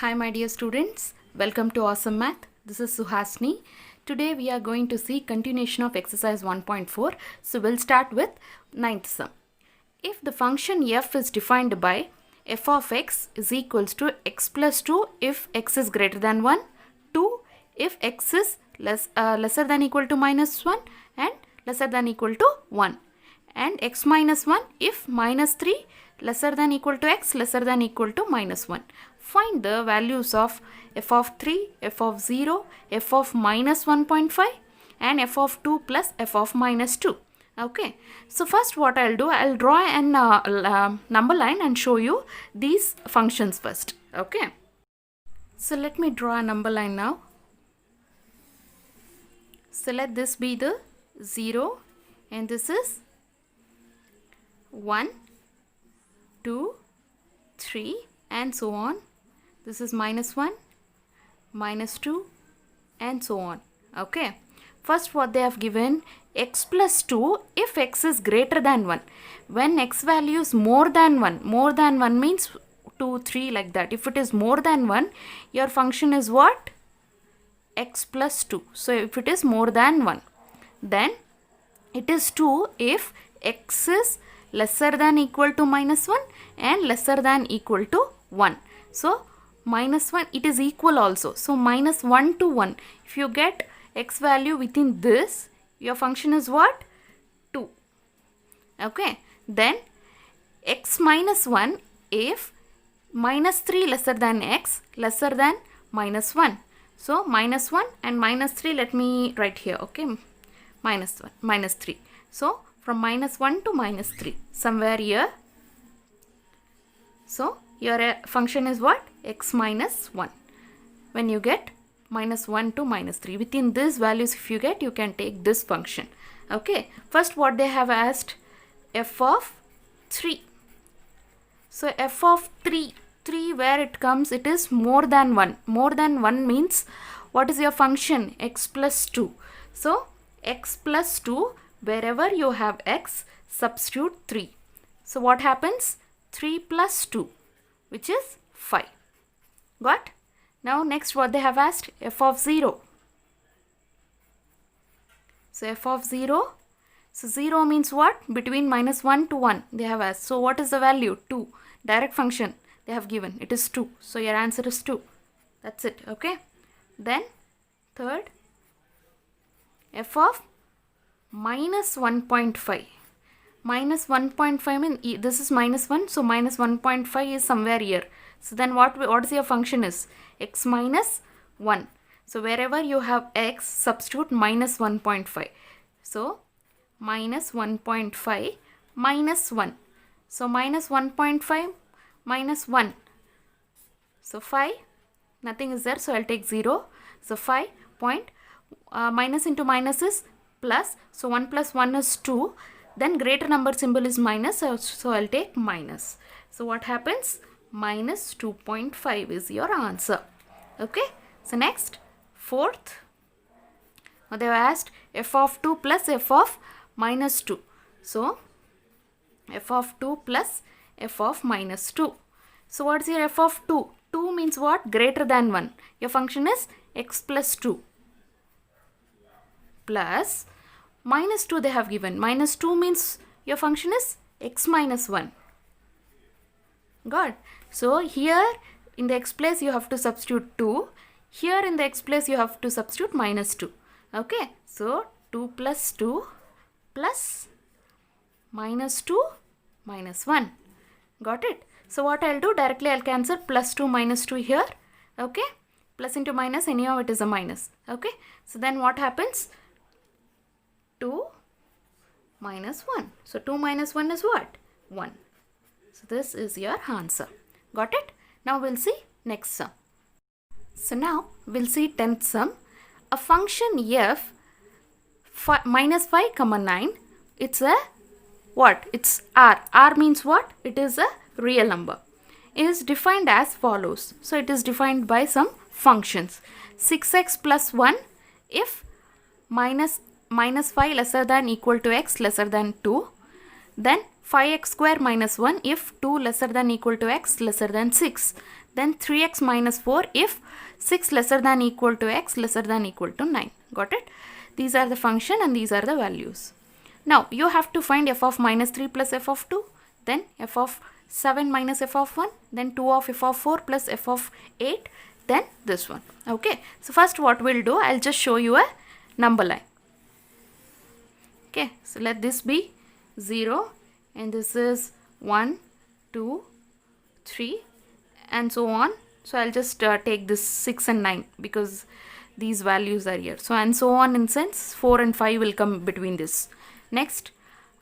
Hi my dear students, welcome to Awesome Math. This is Suhasini. Today we are going to see continuation of exercise 1.4. So we'll start with ninth sum. If the function f is defined by f of x is equals to x plus 2 if x is greater than 1, 2 if x is lesser than equal to minus 1 and lesser than equal to 1, and x minus 1 if minus 3 lesser than equal to x lesser than equal to minus 1. Find the values of f of 3, f of 0, f of minus 1.5 and f of 2 plus f of minus 2. Okay, so first what I'll do, I'll draw an number line and show you these functions first. Okay, so let me draw a number line now. So let this be the 0 and this is 1, 2, 3 and so on. This is minus 1, minus 2 and so on. Okay, first what they have given, x plus 2 if x is greater than 1. When x value is more than 1 means 2, 3 like that. If it is more than 1, your function is what? X plus 2. So if it is more than 1, then it is 2 if x is lesser than equal to minus 1 and lesser than equal to 1. So minus 1, it is equal also. So minus 1 to 1. If you get x value within this, your function is what? 2. Okay. Then x minus 1 if minus 3 lesser than x lesser than minus 1. So minus 1 and minus 3, let me write here. Okay. Minus 1, minus 3. So from minus 1 to minus 3, somewhere here. So your function is what? X minus 1. When you get minus 1 to minus 3, within these values if you get, you can take this function. Okay, first what they have asked, f of 3. So f of 3 where it comes, it is more than 1. More than 1 means what is your function? X plus 2. So x plus 2, wherever you have x, substitute 3. So what happens? 3 plus 2, which is 5. Got? Now next what they have asked, f of 0. So f of 0. So 0 means what? Between minus 1 to 1 they have asked. So what is the value? 2. Direct function they have given. It is 2. So your answer is 2. That's it. Okay. Then third, f of minus 1.5. Minus 1.5 means this is minus 1. So minus 1.5 is somewhere here. So then what is your function is? X minus 1. So wherever you have x, substitute minus 1.5. So minus 1.5 minus 1. So minus 1.5 minus 1. So 5. Nothing is there. So I'll take 0. So 5 point. Minus into minus is plus. So 1 plus 1 is 2. Then greater number symbol is minus. So I'll take minus. So what happens? Minus 2.5 is your answer. Okay. So next, fourth, they have asked f of 2 plus f of minus 2. So f of 2 plus f of minus 2. So what is your f of 2? 2 means what? Greater than 1. Your function is x plus 2 plus minus 2 they have given. Minus 2 means your function is x minus 1. Got? So here in the x place you have to substitute 2. Here in the x place you have to substitute minus 2. Okay. So 2 plus 2 plus minus 2 minus 1. Got it? So what I'll do, directly I'll cancel plus 2 minus 2 here. Okay. Plus into minus, anyhow it is a minus. Okay. So then what happens? 2 minus 1. So 2 minus 1 is what? 1. So this is your answer. Got it? Now we'll see next sum. So now we'll see 10th sum. A function f minus 5 comma 9. It's a what? It's r. R means what? It is a real number. It is defined as follows. So it is defined by some functions. 6x plus 1 if minus 5 lesser than equal to x lesser than 2. Then 5x square minus 1 if 2 lesser than equal to x lesser than 6. then 3x minus 4 if 6 lesser than equal to x lesser than equal to 9. Got it? These are the function and these are the values. Now you have to find f of minus 3 plus f of 2, then f of 7 minus f of 1, then 2 of f of 4 plus f of 8, then this one. Okay, so first what we'll do, I'll just show you a number line. Okay, so let this be 0 and this is 1, 2, 3 and so on. So I'll just take this 6 and 9 because these values are here. So and so on, in sense 4 and 5 will come between this. Next,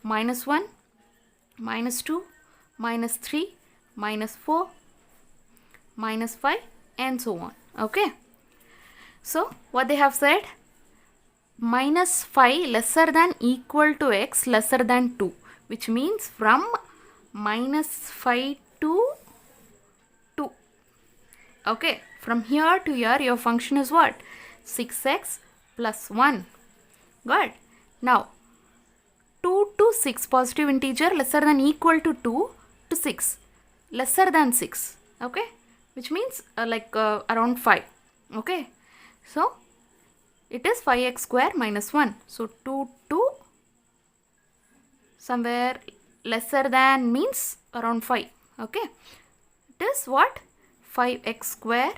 minus 1, minus 2, minus 3, minus 4, minus 5 and so on. Okay, so what they have said, minus 5 lesser than equal to x lesser than 2, which means from minus 5 to 2. Okay, from here to here your function is what? 6x plus 1. Good. Now 2 to 6, positive integer lesser than equal to 2 to 6 lesser than 6. Okay, which means around 5. Okay, so it is 5x square minus 1. So 2 to somewhere lesser than means around 5. Okay, it is what? 5x square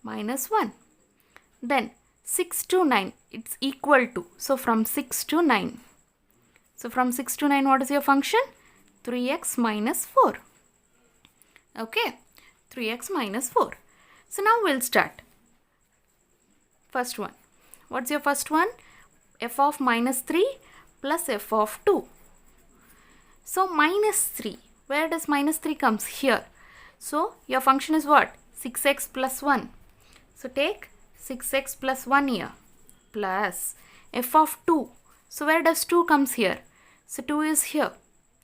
minus 1. Then 6 to 9, it's equal to. So from 6 to 9. So from 6 to 9, what is your function? 3x minus 4. Okay, 3x minus 4. So now we'll start. First one. What's your first one? F of minus 3 plus f of 2. So minus 3. Where does minus 3 comes? Here. So your function is what? 6x plus 1. So take 6x plus 1 here. Plus f of 2. So where does 2 comes here? So 2 is here.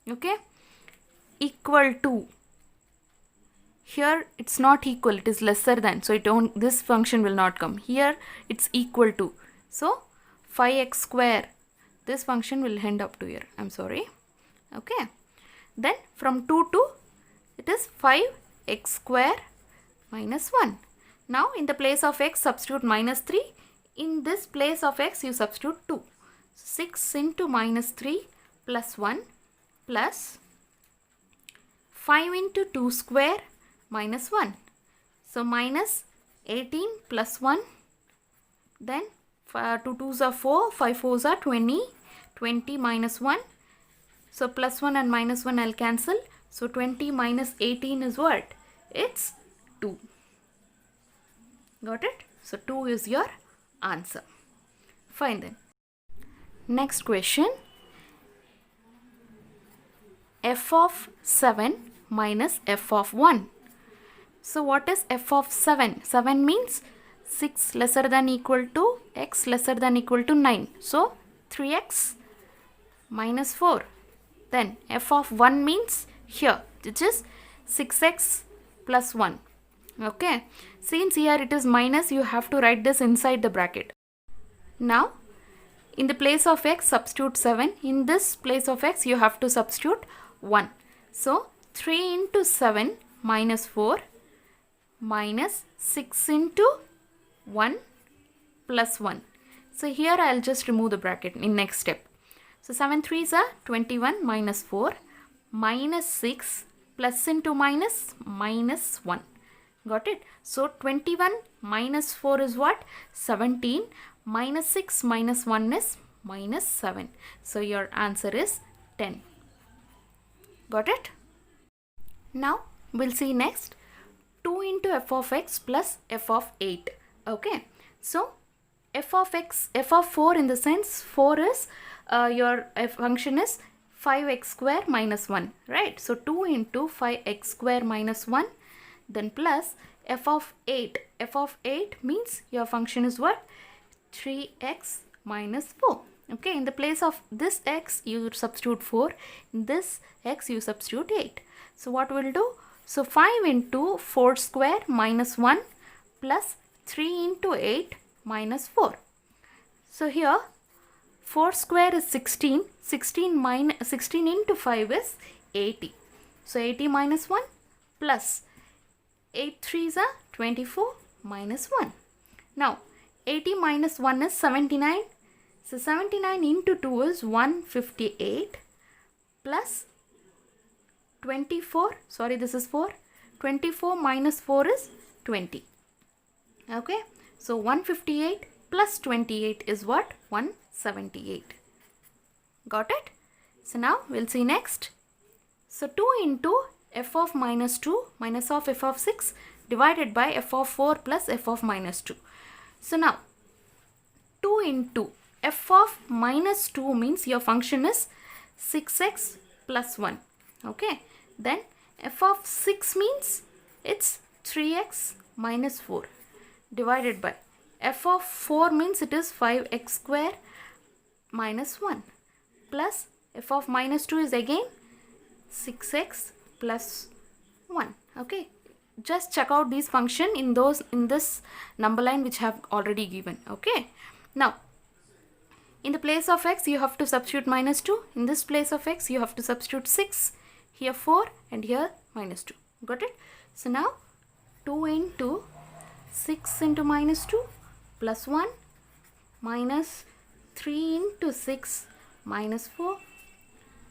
Okay. Equal to. Here it's not equal, it is lesser than. So this function will not come. Here it's equal to. So 5x square. This function will end up to here. I'm sorry. Okay. Then from 2 to, it is 5x square minus 1. Now in the place of x substitute minus 3. In this place of x you substitute 2. 6 into minus 3 plus 1 plus 5 into 2 square minus 1. So minus 18 plus 1. Then 2 2s are 4, 5 4s are 20. 20 minus 1. So plus 1 and minus 1 I'll cancel. So 20 minus 18 is what? It's 2. Got it? So 2 is your answer. Fine then. Next question. F of 7 minus f of 1. So what is f of 7? 7 means 6 lesser than equal to x lesser than equal to 9. So 3x minus 4. Then f of 1 means here, which is 6x plus 1. Okay. Since here it is minus, you have to write this inside the bracket. Now in the place of x substitute 7. In this place of x you have to substitute 1. So 3 into 7 minus 4 minus 6 into 1 plus 1. So here I'll just remove the bracket in next step. So 7 3s are 21 minus 4 minus 6 plus into minus minus 1. Got it? So 21 minus 4 is what? 17. Minus 6 minus 1 is minus 7. So your answer is 10. Got it? Now we'll see next 2 into f of x plus f of 8. Okay. So f of x, f of 4 in the sense 4 is your function is 5x square minus 1. Right. So 2 into 5x square minus 1. Then plus f of 8. F of 8 means your function is what? 3x minus 4. Okay, in the place of this x you substitute 4. In this x you substitute 8. So what we'll do? So 5 into 4 square minus 1 plus 3 into 8 minus 4. So here 4 square is 16. 16 into 5 is 80. So 80 minus 1 plus 8 3s are 24 minus 1. Now 80 minus 1 is 79. So 79 into 2 is 158 plus 24. Sorry, this is 4. 24 minus 4 is 20. Okay. So 158 plus 28 is what? 178. Got it? So now we'll see next. So 2 into f of minus 2 minus of f of 6 divided by f of 4 plus f of minus 2. So now 2 into f of minus 2 means your function is 6x plus 1. Okay. Then f of 6 means it's 3x minus 4 divided by f of 4 means it is 5x square minus 1 plus f of minus 2 is again 6x plus 1. Okay, just check out these function in this number line which I have already given. Okay, now in the place of x you have to substitute minus 2. In this place of x you have to substitute 6. Here 4 and here minus 2. Got it? So now 2 into 6 into minus 2 plus 1 minus 3 into 6 minus 4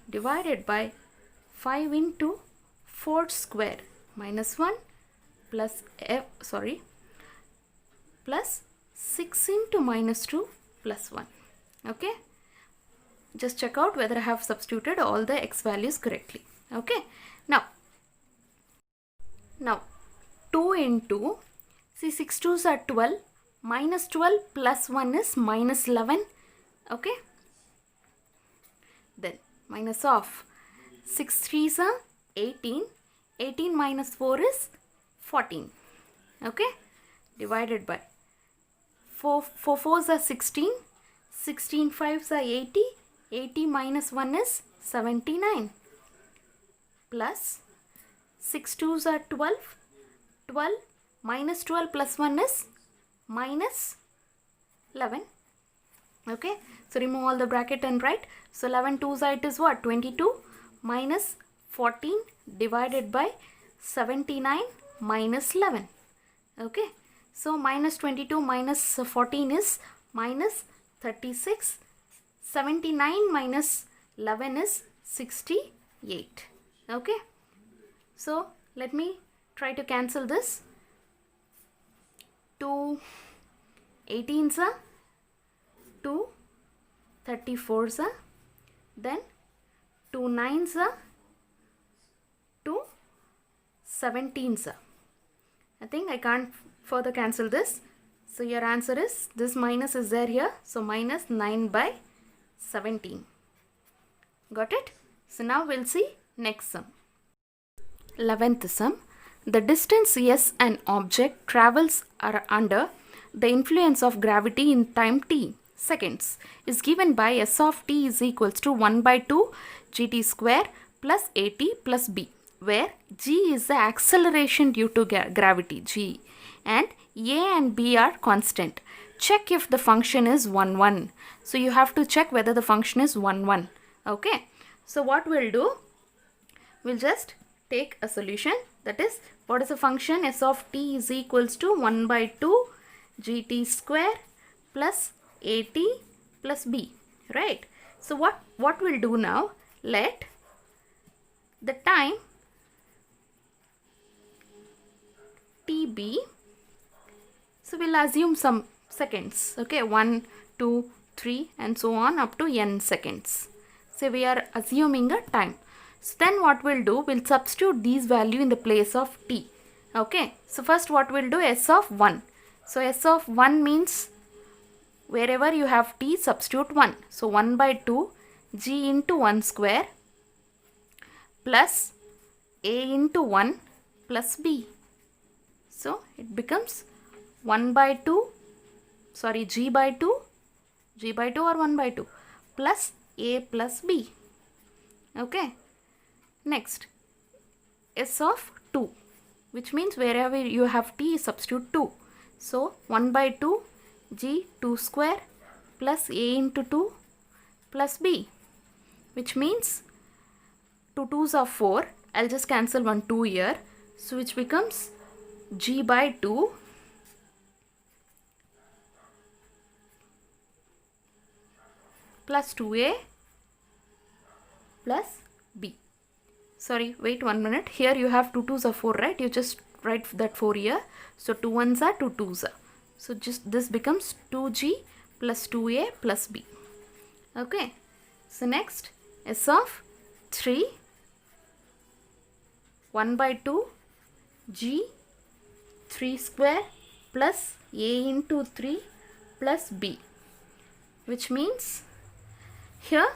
divided by 5 into 4 square minus 1 plus plus 6 into minus 2 plus 1. Okay, just check out whether I have substituted all the x values correctly. Okay, now 2 into, see 6 2s are 12, minus 12 plus 1 is minus 11. Okay, then minus of 6 3s are 18, 18 minus 4 is 14. Okay, divided by 4 4s are 16, 16 5s are 80, 80 minus 1 is 79 plus 6 2s are 12, 12 minus 12 plus 1 is minus 11. Okay, so remove all the bracket and write. So 11 2s are, it is what? 22 minus 14 divided by 79 minus 11. Okay, so minus 22 minus 14 is minus 36. 79 minus 11 is 68. Okay, so let me try to cancel this. 2 18s are 2 34s are, then 2 9s are 2 17s are. I think I can't further cancel this. So your answer is, this minus is there here. So minus 9 by 17. Got it? So now we'll see next sum. 11th sum. The distance s an object travels are under the influence of gravity in time t seconds is given by s of t is equals to 1 by 2 gt square plus at plus b, where g is the acceleration due to gravity g and a and b are constant. Check if the function is 1 1. So you have to check whether the function is 1 1. Okay, so what we'll do, we'll just take a solution. That is, what is the function? S of t is equals to 1 by 2 gt square plus at plus b, right? So what we'll do now, let the time t be, so we'll assume some seconds. Okay, 1 2 3 and so on up to n seconds. So we are assuming a time. So then what we'll do, we'll substitute these value in the place of t. Okay, so first what we'll do, s of 1. So s of 1 means wherever you have t, substitute 1. So 1 by 2 g into 1 square plus a into 1 plus b. So it becomes 1 by 2, sorry, g by 2 or 1 by 2 plus a plus b. Okay, next s of 2, which means wherever you have t, substitute 2. So 1 by 2 g 2 square plus a into 2 plus b, which means 2 2s are 4. I'll just cancel 1 2 here. So which becomes g by 2 plus 2a plus b. Sorry, wait 1 minute. Here you have 2 2s are 4, right? You just write that 4 here. So 2 1s are 2 2s are. So just this becomes 2g plus 2a plus b. Okay. So next, s of 3 1 by 2 g 3 square plus a into 3 plus b, which means here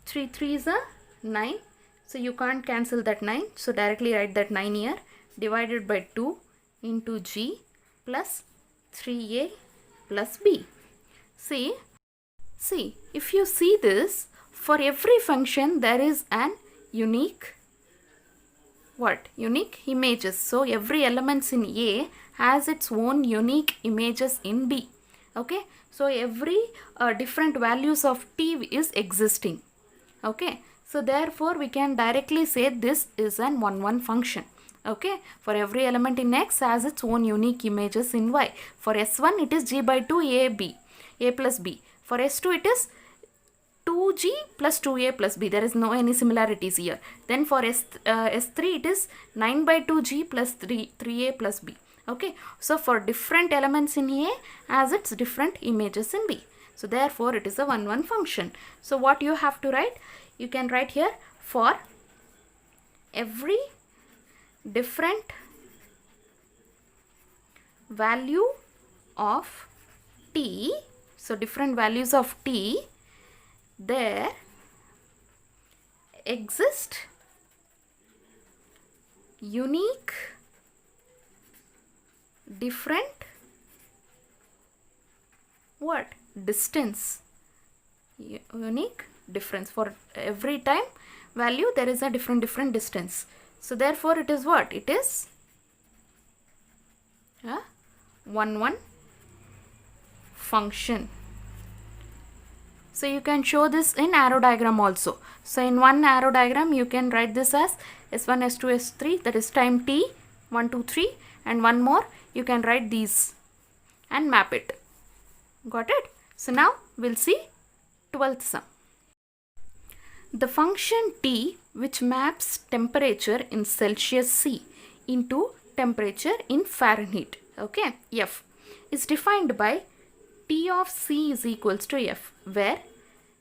3 3s are 9, so you can't cancel that 9, so directly write that 9 here, divided by 2 into g plus 3a plus b. See, if you see this, for every function there is an unique unique images. So every elements in A has its own unique images in B. Okay, so every different values of t is existing. Okay, so therefore we can directly say this is an 1 1 function. Okay, for every element in X has its own unique images in Y. For S1 it is g by 2 a plus b. For S2 it is 2g plus 2a plus b. There is no any similarities here. Then for S3 it is 9 by 2g plus 3a plus b. Okay, so for different elements in A has its different images in B. So therefore it is a 1 1 function. So what you have to write? You can write here, for every different value of t, so different values of t, there exist unique different distance, unique difference. For every time value there is a different distance. So therefore it is what? It is a 1 1 function. So you can show this in arrow diagram also. So in one arrow diagram you can write this as S1, S2, S3, that is time t, 1, 2, 3, and one more you can write these and map it. Got it? So now we'll see 12th sum. The function t, which maps temperature in Celsius C into temperature in Fahrenheit, okay, F, is defined by T of C is equals to F, where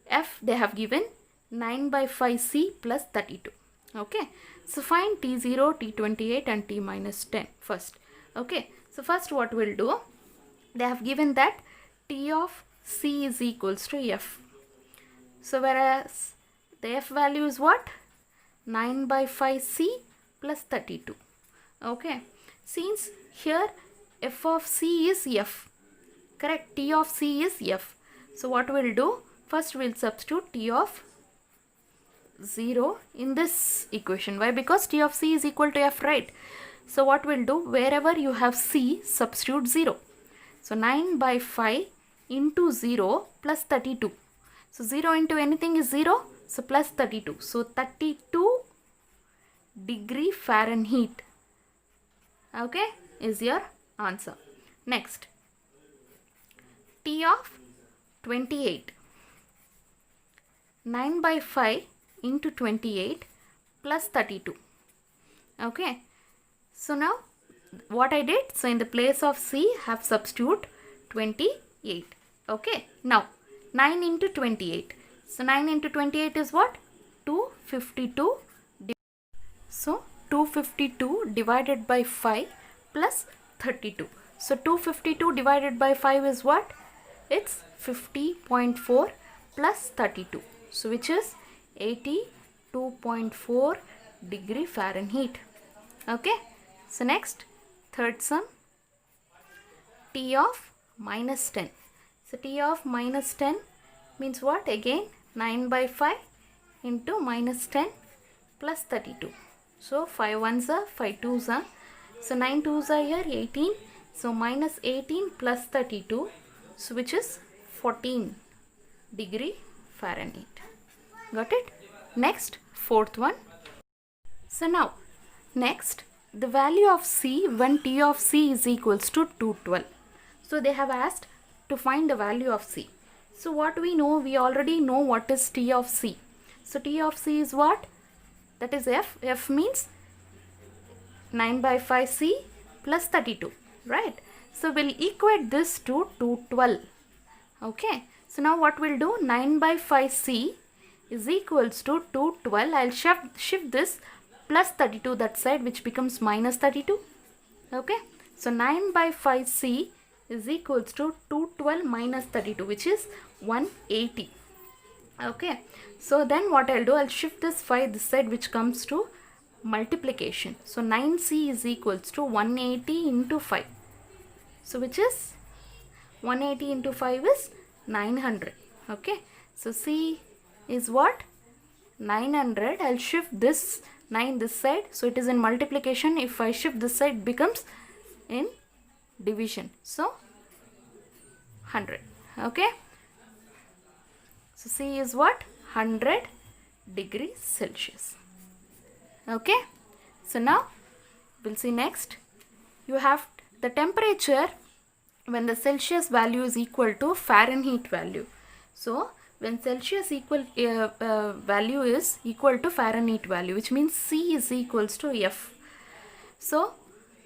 F they have given 9 by 5 C plus 32. Okay, so find T0, T28 and T minus 10 first. Okay, so first what we'll do, they have given that T of C is equals to F. So whereas the F value is what? 9 by 5 C plus 32. Okay, since here F of C is F, correct, T of C is F. So what we'll do, first we'll substitute T of 0 in this equation. Why? Because T of C is equal to F, right? So what we'll do, wherever you have C, substitute 0. So 9 by 5 into 0 plus 32. So 0 into anything is 0. So plus 32. So 32 degree Fahrenheit. Okay, is your answer. Next, T of 28. 9 by 5 into 28 plus 32. Okay, so now what I did, so in the place of C have substitute 28. Okay, now 9 into 28. So 9 into 28 is what? 252. So 252 divided by 5 plus 32. So 252 divided by 5 is what? It's 50.4 plus 32. So which is 82.4 degree Fahrenheit. Okay. So next, third sum, T of minus 10. So T of minus 10 means what? Again 9 by 5 into minus 10 plus 32. So 5 ones are, 5 twos are. So 9 twos are here, 18. So minus 18 plus 32. So which is 14 degree Fahrenheit. Got it? Next, fourth one. So now, next, the value of C when T of C is equals to 212. So they have asked to find the value of C. So what we know, we already know what is T of C. So T of C is what? That is F. F means 9/5C plus 32, right? So we'll equate this to 212. Okay. So now what we'll do, 9/5C is equals to 212. I'll shift this plus 32 that side, which becomes minus 32. Okay. So 9/5C is equals to 212 minus 32, which is 180. Okay. So then what I'll do, I'll shift this 5 this side, which comes to multiplication. So 9C is equals to 180 into 5. So which is 180 into 5 is 900. Okay. So C is what? 900. I'll shift this 9 this side. So it is in multiplication. If I shift this side, it becomes in division. So 100. Okay. So C is what? 100 degrees Celsius. Okay. So now we'll see next. You have the temperature when the Celsius value is equal to Fahrenheit value. So when Celsius value is equal to Fahrenheit value, which means C is equals to F. So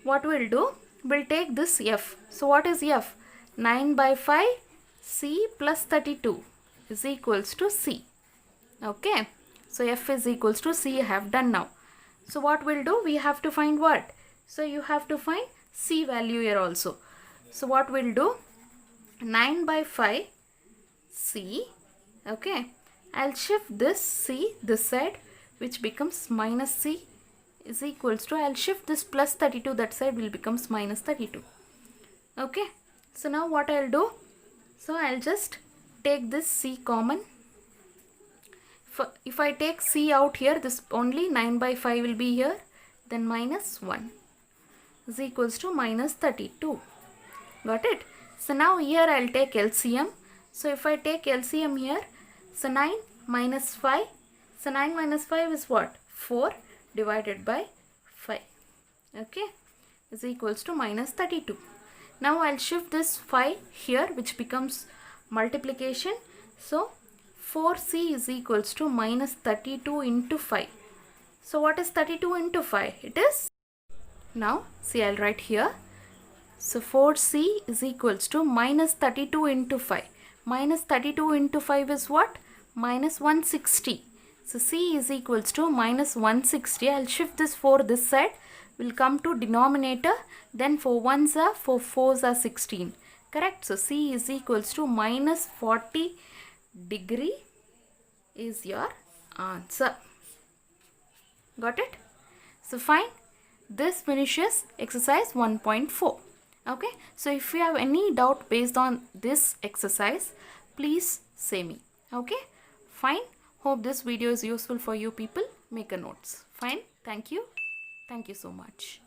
what we'll do, we'll take this F. So what is F? 9/5 C plus 32 is equals to C. Okay. So F is equals to C. I have done now. So what we'll do, we have to find what? So you have to find C value here also. So what we'll do, 9/5 C. Okay. I'll shift this C this side, which becomes minus C is equals to, I'll shift this plus 32 that side, will becomes minus 32. Okay. So now what I'll do, so I'll just take this C common. If I take C out here, this only 9/5 will be here, then minus 1 is equals to minus 32. Got it? So now here I'll take LCM. So if I take LCM here, so 9 minus 5. So 9 minus 5 is what? 4 divided by 5. Okay. Is equals to minus 32. Now I'll shift this 5 here, which becomes multiplication. So 4C is equals to minus 32 into 5. So what is 32 into 5? It is, now see, I'll write here. So 4C is equals to minus 32 into 5. Minus 32 into 5 is what? Minus 160. So C is equals to minus 160. I'll shift this 4 this side. Will come to denominator. Then 4 1s are 4 4s are 16. Correct? So C is equals to minus 40 degree is your answer. Got it? So fine. This finishes exercise 1.4. Okay. So if you have any doubt based on this exercise, please say me. Okay. Fine. Hope this video is useful for you people. Make a notes. Fine. Thank you. Thank you so much.